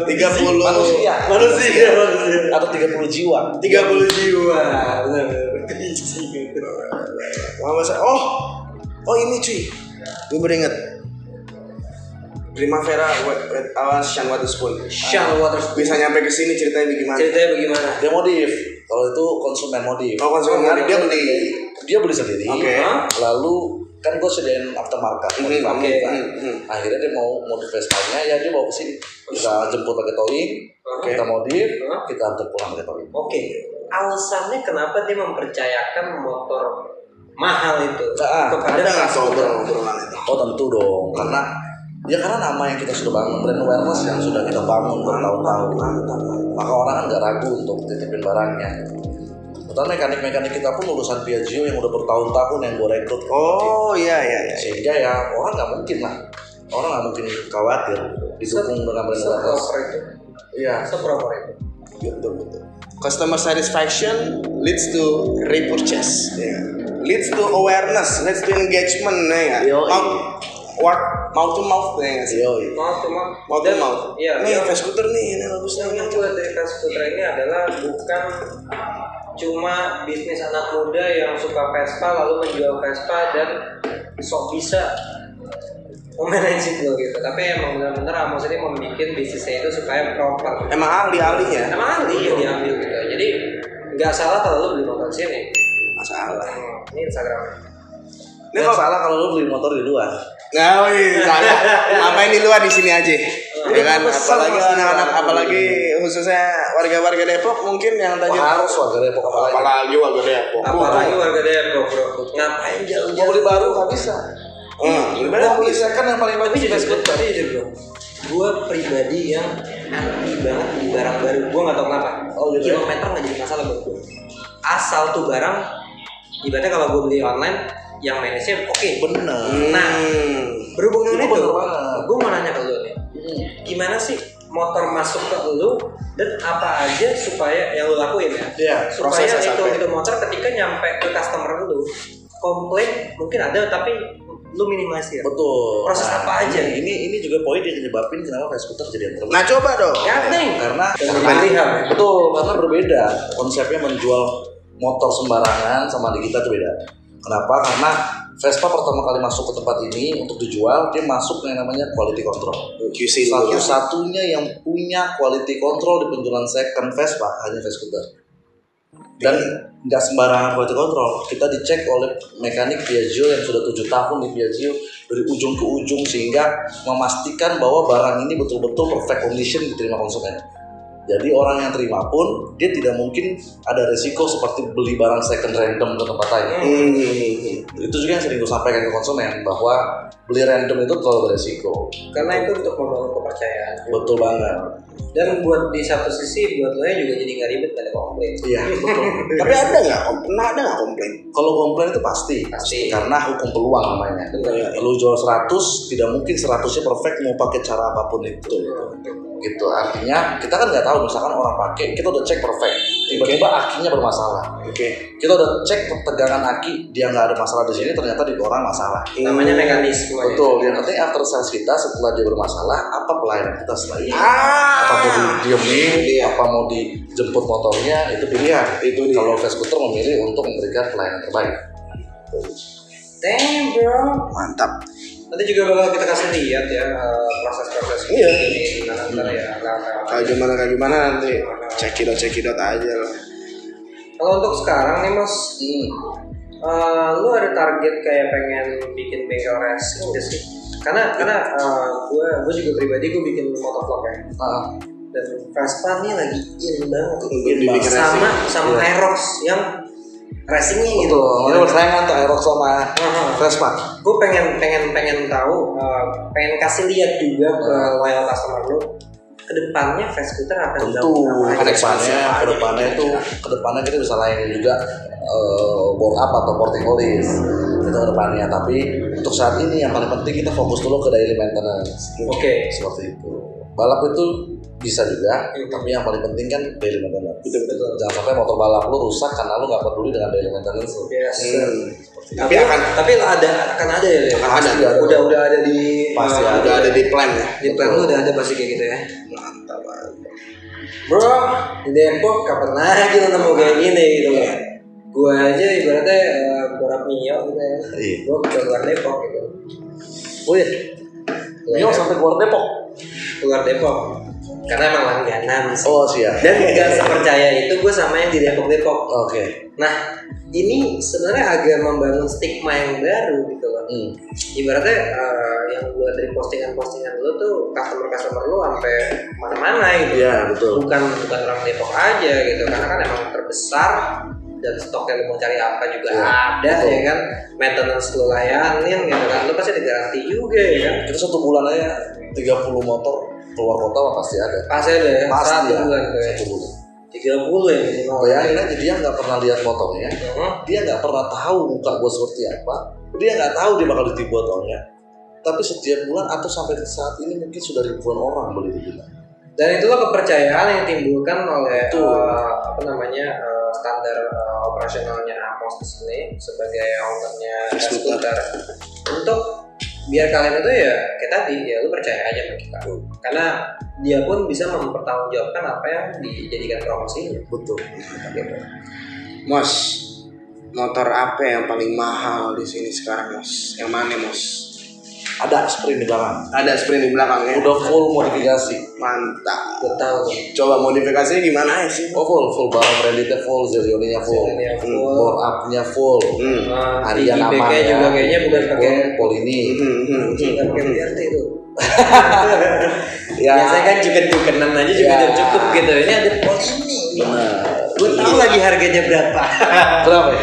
manusia atau 30 jiwa. 30 jiwa. Benar. Biji. Oh ini cuy, gue baru inget. Primavera Sean Waterspoon. Bisa nyampe ke sini ceritanya bagaimana? Dia modif. Kalau itu konsumen modif. Oh konsumen modif dia beli sendiri. Oke. Lalu kan gue sediain aftermarket. Akhirnya dia mau modif Vespanya, ya dia bawa ke sini. Kita jemput pakai towing, kita modif, kita antar pulang pakai towing. Oke. Alasannya kenapa dia mempercayakan motor mahal itu kepada customer? Oh tentu dong, karena nama yang kita sudah bangun, brand awareness yang sudah kita bangun bertahun-tahun, maka orang kan nggak ragu untuk titipin barangnya. Betul, mekanik kita pun lulusan Piaggio yang udah bertahun-tahun yang gue rekrut. Iya. Sehingga ya orang nggak mungkin khawatir didukung dengan brand awareness. Iya. Seberapa itu? Betul. Customer satisfaction leads to repurchase, leads to awareness, leads to engagement, mouth to mouth, mouth to mouth. Iya. Nih Vescooter nih, ini bagus nih. Yang buat dari Vescooter ini adalah bukan cuma bisnis anak muda yang suka Vespa lalu menjual Vespa dan sok bisa memanage itu gitu, tapi emang benar-benar Amos ini membuat bisnisnya itu supaya proper. Emang ahli-ahlinya. Emang ahli yang diambil gitu. Jadi nggak salah kalau lu beli motor sini. Nggak salah. Ini Instagramnya. Ini kalau salah kalau lu beli motor di luar. Nah, salah. Ngapain di luar, di sini aja. Ya kan, apalagi anak-anak, apalagi khususnya warga-warga Depok mungkin yang tadi harus warga Depok apalagi warga Depok. Apalagi warga Depok, bro. Ngapain jauh-jauh? Mau beli baru nggak bisa. Mau beli second yang paling bagus juga Vescooter aja, bro. Gue pribadi yang anti banget beli barang baru. Gue nggak tahu kenapa. Kilometer nggak jadi masalah buat gue. Asal tuh barang, ibaratnya kalau gue beli online, yang manage-nya oke. Bener. Nah, berhubung dengan itu, gue mau nanya ke lu nih. Gimana sih motor masuk ke lu dan apa aja supaya yang lu lakuin ya? Supaya itu motor ketika nyampe ke customer lu, komplain mungkin ada tapi lu minimalisir. Betul. Proses apa aja? Ini juga poin yang nyebabin kenapa Vescooter jadi yang terbaik. Nah coba dong. Karena betul, karena berbeda konsepnya menjual motor sembarangan sama di kita tuh beda. Kenapa? Karena Vespa pertama kali masuk ke tempat ini untuk dijual, dia masuk yang namanya quality control. QC satu-satunya yang punya quality control di penjualan second Vespa hanya Vescooter. Dan nggak sembarangan quality control. Kita dicek oleh mekanik Piaggio yang sudah 7 tahun di Piaggio dari ujung ke ujung sehingga memastikan bahwa barang ini betul-betul perfect condition diterima konsumen. Jadi orang yang terima pun dia tidak mungkin ada resiko seperti beli barang second random ke tempat lain. Itu juga yang sering gue sampaikan ke konsumen bahwa beli random itu terlalu beresiko. Karena itu untuk membangun kepercayaan. Betul banget. Dan buat di satu sisi buat lo juga jadi nggak ribet, nggak ada komplain. Iya betul. Tapi ada nggak komplain? Kalau komplain itu pasti. Karena hukum peluang namanya. Lu jual 100 tidak mungkin 100-nya perfect mau pakai cara apapun itu. Gitu artinya kita kan nggak tahu, misalkan orang pakai kita udah cek perfect, tiba-tiba akinya bermasalah. Kita udah cek tegangan aki dia nggak ada masalah di sini, ternyata di orang masalah. Namanya mekanisme. Betul. Yang penting after sales kita setelah dia bermasalah, apa pelayanan kita setelah itu? Apa mau didiemin, apa mau dijemput motornya, itu pilihan. Itu kalau Vescooter memilih untuk memberikan pelayanan terbaik. Damn bro, mantap. Nanti juga bakal kita kasih lihat ya proses-proses ini gimana ntar ya. Kayak gimana nanti cekidot aja lah. Kalau untuk sekarang nih mas, lu ada target kayak pengen bikin bengkel racing gak sih? Karena gue juga pribadi gue bikin motovlog ya. Dan Vespa nih lagi in banget. Sama Aerox yang racingnya gitu. Ini persaingan tuh Aerox sama Vespa. Gue pengen tahu, pengen kasih lihat juga ke loyal customer lu. Kedepannya Vescooter akan kedepannya kita bisa layanin juga board up atau porting oldies itu kedepannya. Tapi untuk saat ini yang paling penting kita fokus dulu ke daily maintenance. Seperti itu. Balap itu bisa juga, tapi yang paling penting kan daily maintenance. Betul. Jangan sampai motor balap lu rusak karena lu nggak peduli dengan daily maintenance. Seperti Tapi akan ada ya. Akan ada. Udah ada di Pasti udah ada di plan ya. Di plan lu udah ada pasti kayak gitu ya. Mantap. Bro, di Depok kapan lagi lo nemu kayak gini gitu kan. Gua aja ibaratnya borap Mio gitu ya. Iya. Gua ke luar Depok gitu. Oh iya. Mio sampai keluar Depok. Keluar Depok. Karena emang langganan sih. Oh siap. Dan gak sepercaya itu gue sama yang di Depok. Oke. Nah, ini sebenarnya agak membangun stigma yang baru gitu loh. Ibaratnya yang gue dari postingan-postingan lu tuh customer lu sampai mana-mana gitu. Iya betul. Bukan orang Depok aja gitu, karena kan emang terbesar dan stoknya lu mau cari apa juga ada betul. ya kan. Maintenance lu layanin gitu kan, lu pasti ada garansi juga ya kan. Kita 1 bulan aja 30 motor keluar kota mah pasti ada. Pasti ada ya. Pasti Satu bulan tuh ya. 1 bulan. 30 ya minimal. Bayangin aja dia nggak pernah lihat motornya, dia nggak pernah tahu muka gue seperti apa, dia nggak tahu dia bakal ditipu atau enggak. Tapi setiap bulan atau sampai saat ini mungkin sudah ribuan orang beli di kita. Dan itulah kepercayaan yang ditimbulkan oleh Betul. Standar operasionalnya Amos di sini sebagai ownernya skuter untuk biar kalian itu ya kayak tadi ya lu percaya aja sama kita karena dia pun bisa mempertanggungjawabkan apa yang dijadikan promosinya. Betul. Gitu. Mos, motor apa yang paling mahal di sini sekarang, Mos? Yang mana, Mos? Ada sprint di belakang. Ada sprint di belakangnya. Udah full modifikasi. Mantap. Gue tahu. Coba modifikasinya gimana ya sih? Oh full barang brandednya full, Zerioninya full, Zerioninya full. bore up-nya full, harian aman IBK ya. juga kayaknya bukan pakai Polini. nggak pakai BRT itu. Ya. Biasanya kan juken-jukenan aja juga udah cukup gitu. Ini ada Polini. Benar. Gue tahu lagi harganya berapa. Berapa ya?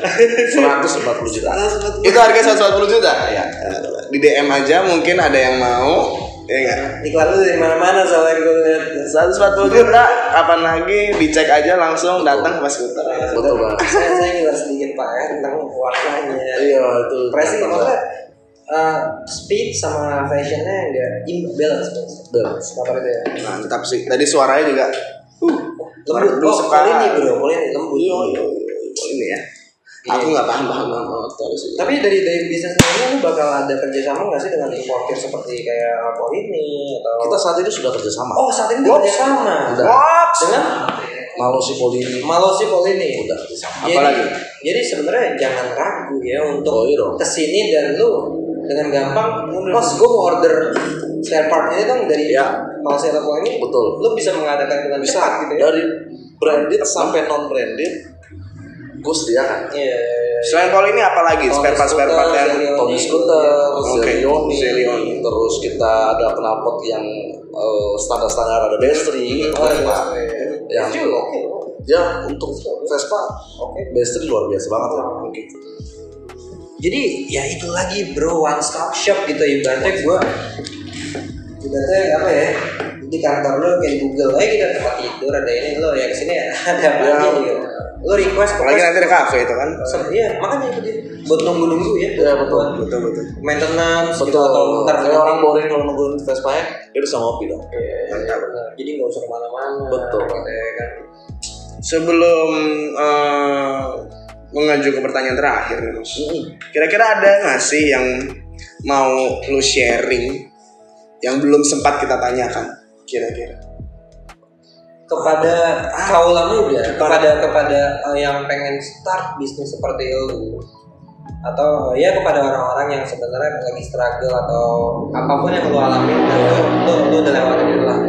140 juta. Itu harga 140 juta? Ya. Di DM aja mungkin ada yang mau. Ya enggak? Iklan lu dari mana-mana soalnya gue lihat. 140 juta, kapan lagi dicek aja langsung datang ke skuter. Betul banget. Saya ngiler sedikit Pak ya tentang warnanya. Iya itu. Pricing maksudnya speed sama fashionnya enggak imbalance. Balance. Motor itu ya. Mantap sih. Tadi suaranya juga Lembut. Oh, Polini bro, Polini lembut. ini ya. Aku nggak paham motor sih. Tapi dari bisnis ini lu bakal ada kerjasama nggak sih dengan importer seperti kayak Polini atau? Kita saat ini sudah kerjasama. Oh saat ini kerjasama. Udah. Dengan Malosi Polini. Malosi Polini. Udah kerjasama. Apalagi? Jadi sebenarnya jangan ragu ya untuk iya dong. kesini dan lu dengan gampang. Mas gue mau order spare part ini dong dari Malosi atau Polini. Betul. Lu bisa mengadakan dengan Bisa cepat gitu ya. dari branded sampai non branded. Gue sediakan. Iya. Selain Polini apa lagi? Spare part yang Tony Scooter, Zerioni. Terus kita ada knalpot yang standar-standar ada Bestri, yang ya untuk Vespa, Bestri luar biasa banget lah. Jadi ya itu lagi bro, one stop shop gitu ibaratnya gue. Ibaratnya apa ya? Di kantor lo kayak di Google aja kita tempat tidur ada ini lo ya kesini ada apa aja gitu. Lo request Apalagi nanti ada kafe itu kan. Iya makanya itu dia buat nunggu ya. Ya betul. Maintenance gitu, Betul. atau ntar Kayak orang boring kalau nungguin Vespa ya, dia bisa ngopi dong. Iya benar. Jadi nggak usah kemana-mana. Betul. Ya kan. Sebelum mengaju ke pertanyaan terakhir nih Mas. Kira-kira ada nggak sih yang mau lu sharing yang belum sempat kita tanyakan? Kira-kira kepada kaula muda, kepada yang pengen start bisnis seperti lu, atau ya kepada orang-orang yang sebenarnya lagi struggle atau apapun yang lu alami, lu udah lewatin itu lah.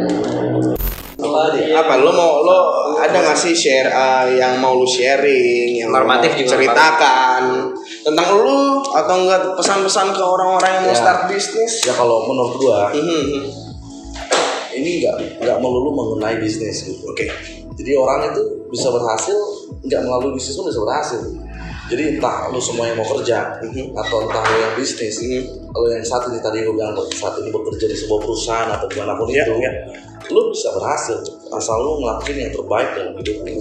Apa lo ada nggak sih share yang mau lu sharing, yang Normatif mau juga ceritakan tentang lu atau enggak pesan-pesan ke orang-orang yang mau start bisnis? Ya kalau menurut gua ini nggak melulu mengenai bisnis gitu. Oke. Jadi orang itu bisa berhasil nggak melalui bisnis pun bisa berhasil. Jadi entah lu semua yang mau kerja atau entah lu yang bisnis, lu yang saat ini tadi gue bilang saat ini bekerja di sebuah perusahaan atau dimanapun itu, lu bisa berhasil asal lu ngelakuin yang terbaik dalam hidup lu.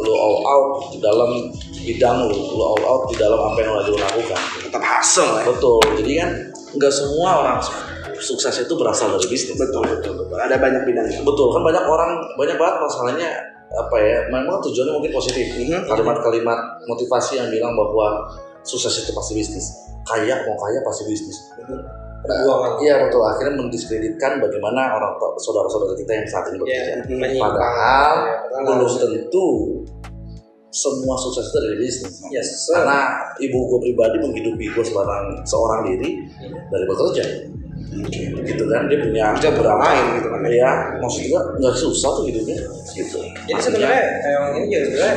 Lu all out di dalam bidang lu all out di dalam apa yang lagi lu lakukan. Tetap hustle ya. Betul. Jadi kan nggak semua orang sukses itu berasal dari bisnis. Betul. Ada banyak bidangnya. Betul kan banyak banget masalahnya apa ya, memang tujuannya mungkin positif. Kalimat-kalimat motivasi yang bilang bahwa sukses itu pasti bisnis, kaya pasti bisnis. Perjuangan. Iya betul, akhirnya mendiskreditkan bagaimana saudara-saudara kita yang saat ini bekerja. Padahal belum tentu semua sukses itu dari bisnis. Yes, karena ibu gue pribadi menghidupi gue seorang diri dari bekerja. Gitu kan, dia punya beberapa lain gitu kan ya, maksud gue nggak susah tuh hidupnya gitu. Jadi sebenarnya yang ini juga sebenarnya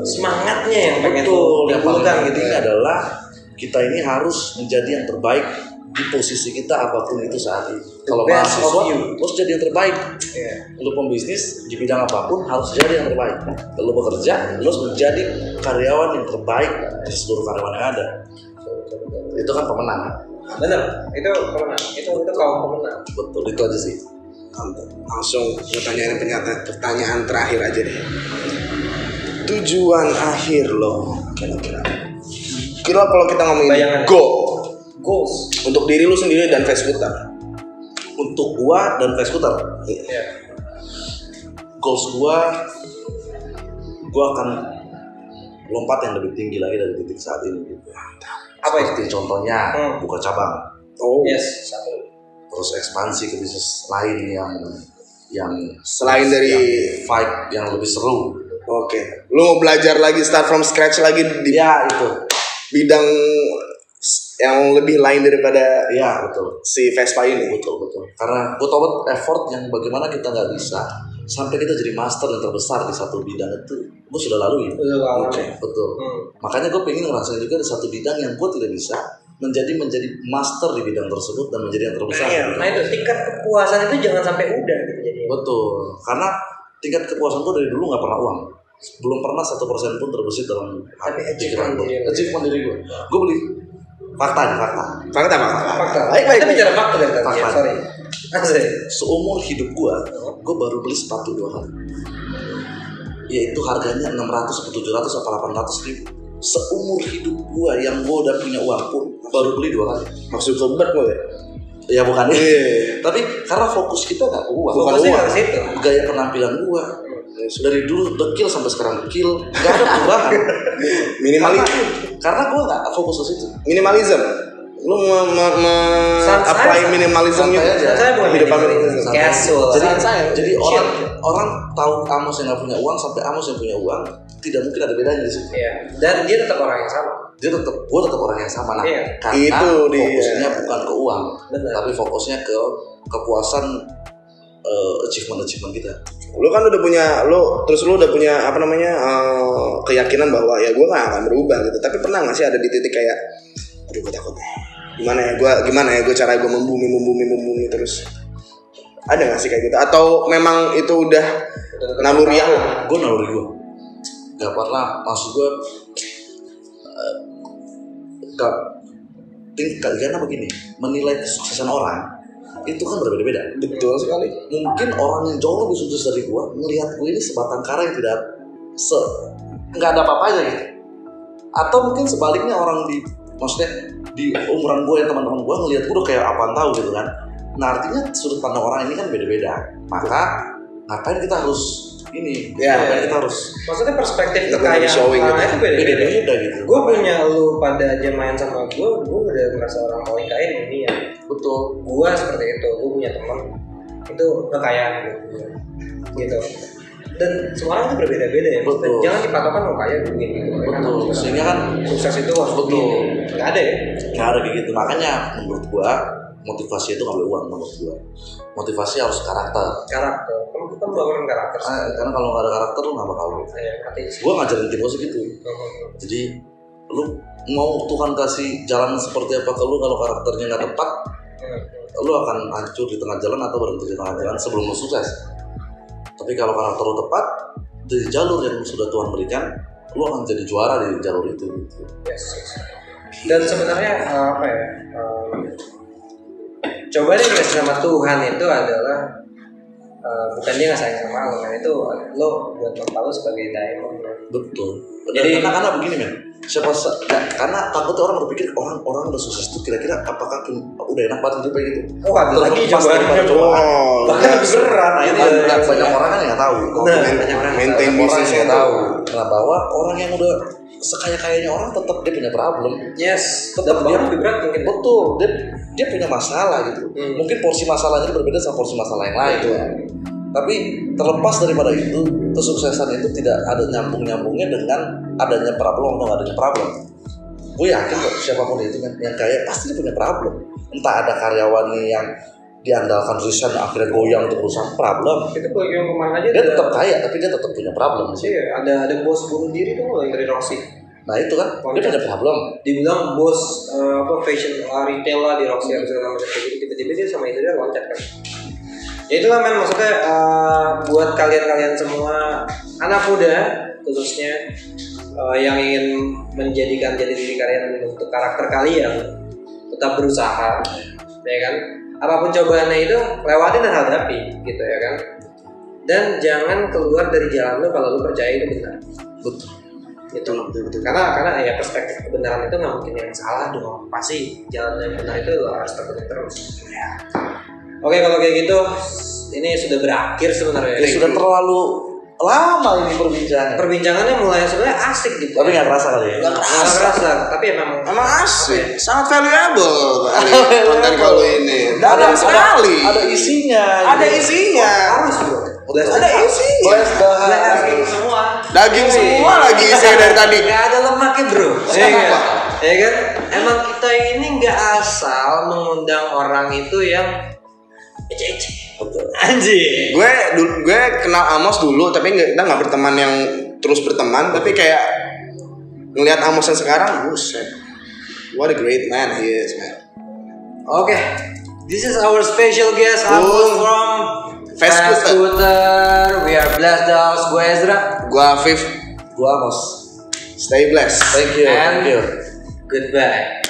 semangatnya yang pengen yang dibulkan gitu penting adalah kita ini harus menjadi yang terbaik di posisi kita apapun itu saat ini. Kalau mahasiswa harus jadi yang terbaik. Lu pembisnis di bidang apapun harus jadi yang terbaik. Lu bekerja, lu harus menjadi karyawan yang terbaik di seluruh karyawan yang ada. Itu kan pemenang. Benar, itu pemenang. Itu kaum pemenang. Betul, itu aja sih. Langsung pertanyaan terakhir aja deh. Tujuan akhir lo kira-kira kalau kita ngomongin goals untuk diri lu sendiri dan Vesputar. Untuk gua dan Vesputar. Goals gua akan lompat yang lebih tinggi lagi dari titik saat ini gitu. Apa seperti contohnya buka cabang. Yes, satu. Terus ekspansi ke bisnis lain yang selain dari vibe yang lebih seru. Oke. Lu mau belajar lagi, start from scratch lagi di itu bidang yang lebih lain daripada betul si Vespa ini. Betul. Karena gue tahu effort yang bagaimana kita nggak bisa sampai kita jadi master yang terbesar di satu bidang itu gue sudah lalui. Betul. Makanya gue pengen ngerasain juga di satu bidang yang gue tidak bisa menjadi master di bidang tersebut dan menjadi yang terbesar. Nah itu tingkat kepuasan itu jangan sampai udah gitu jadi. Betul. Karena tingkat kepuasan gue dari dulu nggak pernah uang. Belum pernah 1% pun terbesit dalam pikiran gue. Achievement diri gue. Gue beli fakta. Baik. Kita bicara fakta dari tadi. Fakta. Sorry. Seumur hidup gue baru beli sepatu 2 kali. Yaitu harganya 600 atau 700 atau 800 ribu. Seumur hidup gue yang gue udah punya uang pun baru beli 2 kali. Maksud sobat gue ya bukan tapi karena fokus kita nggak ke uang. Fokusnya ke situ. Gaya penampilan gue dari dulu dekil sampai sekarang dekil, nggak ada perubahan. Karena gue nggak fokus ke situ. Minimalism. Lu apply minimalism gitu. Saya bukan minimalism. Casual. Jadi orang tahu Amos yang nggak punya uang sampai Amos yang punya uang, tidak mungkin ada bedanya di situ. Iya. Dan dia tetap orang yang sama. Gue tetap orang yang sama. Nah, karena itu fokusnya bukan ke uang, tapi fokusnya ke kepuasan achievement kita. Lu kan udah punya, lu udah punya keyakinan bahwa ya gue nggak akan berubah gitu. Tapi pernah nggak sih ada di titik kayak, aduh gue takut gimana ya gue cara gue membumi terus, ada nggak sih kayak gitu? Atau memang itu udah naluri yang gue nggak pernah, maksud gue karena begini, menilai kesuksesan orang itu kan berbeda-beda. Betul sekali. Mungkin orang yang jauh lebih sukses dari gue melihat gue ini sebatang kara yang tidak nggak ada apa-apanya gitu. Atau mungkin sebaliknya orang di umuran gue, yang teman-teman gue ngelihat gue udah kayak apaan tahu gitu kan. Nah artinya sudut pandang orang ini kan beda-beda. Maka ngapain kita harus ngapain kita harus, maksudnya perspektif kekayaan itu beda-beda gitu. Gue punya lu pada aja main sama gue udah merasa orang paling kaya di dunia. Betul. Gue seperti itu. Gue punya teman itu kekayaan gitu. Dan semua orang itu berbeda-beda ya. Betul. Jangan dipatokan lo kaya begini gitu. Betul. Sehingga kan sukses itu harus betul. Nggak ada ya. Nggak ada kayak gitu. Makanya menurut gue motivasi itu nggak boleh uang menurut gue. Motivasi harus karakter. Kamu kita membangun karakter. Karena kalau nggak ada karakter lu nggak bakal. Gue ngajarin tim gue segitu. Jadi lu mau Tuhan kasih jalan seperti apa ke lu, kalau karakternya nggak tepat, lu akan hancur di tengah jalan atau berhenti di tengah jalan sebelum lu sukses. Tapi kalau karakter lu tepat dari jalur yang sudah Tuhan berikan, lu akan jadi juara di jalur itu. Gitu. Yes. Dan sebenarnya coba deh ngasih sama Tuhan itu adalah bukan dia nggak sayang sama lo, kan itu lo buat lo sebagai diamond. Betul. Jadi karena begini men, karena takutnya orang berpikir orang udah sukses itu kira-kira apakah udah enak banget hidupnya gitu. Oh ada lagi cobaan. Bahkan lebih berat. Nah, ini banyak orang kan nggak tahu. Banyak orang maintain bisnis nggak tahu. Nah bahwa orang yang udah sekaya-kayanya orang tetap dia punya problem. Yes, Tetap dia lebih berat mungkin. betul, dia punya masalah gitu. Mungkin porsi masalahnya berbeda sama porsi masalah yang lain. Tapi terlepas daripada itu, kesuksesan itu tidak ada nyambung-nyambungnya dengan adanya problem atau nggak adanya problem. Gue yakin kok siapapun itu kan yang kaya pasti dia punya problem. Entah ada karyawannya yang diandalkan resign akhirnya goyang untuk urusan problem. Itu yang kemarin aja Dia tetap kaya tapi dia tetap punya problem sih. Iya, ada bos bunuh diri tuh yang dari Rossi. Nah itu kan dia punya problem. Dibilang bos fashion retail lah di Roxy yang segala macam kayak gitu, tiba-tiba dia sama itu dia loncat kan. Ya itulah men, maksudnya buat kalian semua anak muda khususnya yang ingin menjadikan jadi diri kalian untuk karakter kalian, tetap berusaha, ya kan. Apapun cobaannya itu lewatin dan hadapi gitu ya kan. Dan jangan keluar dari jalan lu kalau lu percaya itu benar. Betul. Itu betul. Karena ya perspektif kebenaran itu nggak mungkin yang salah dong. Pasti jalan yang benar itu lo harus terus terus. Oke, kalau kayak gitu ini sudah berakhir sebenarnya. Ya sudah terlalu lama ini perbincangan. Perbincangannya mulai sebenarnya asik gitu. Tapi nggak kerasa kali ya. Nggak kerasa. Tapi emang asik, sangat valuable kali konten kali ini. Dalam sekali. Ada isinya. Ada isinya. harus bro. Ada isinya. Daging semua. Daging semua lagi isinya dari tadi. Gak ada lemaknya bro. Ya kan? Emang kita ini nggak asal mengundang orang itu yang ece-ece. Anjir. Gue kenal Amos dulu, tapi kita nggak berteman yang terus berteman, tapi kayak ngelihat Amos yang sekarang, buset, what a great man he is, man. Okay, this is our special guest Amos from Fast Scooter. We are Blast Dolls. Gue Ezra. Gue Afif. Gua Amos. Stay blessed. Thank you. And Thank you. goodbye.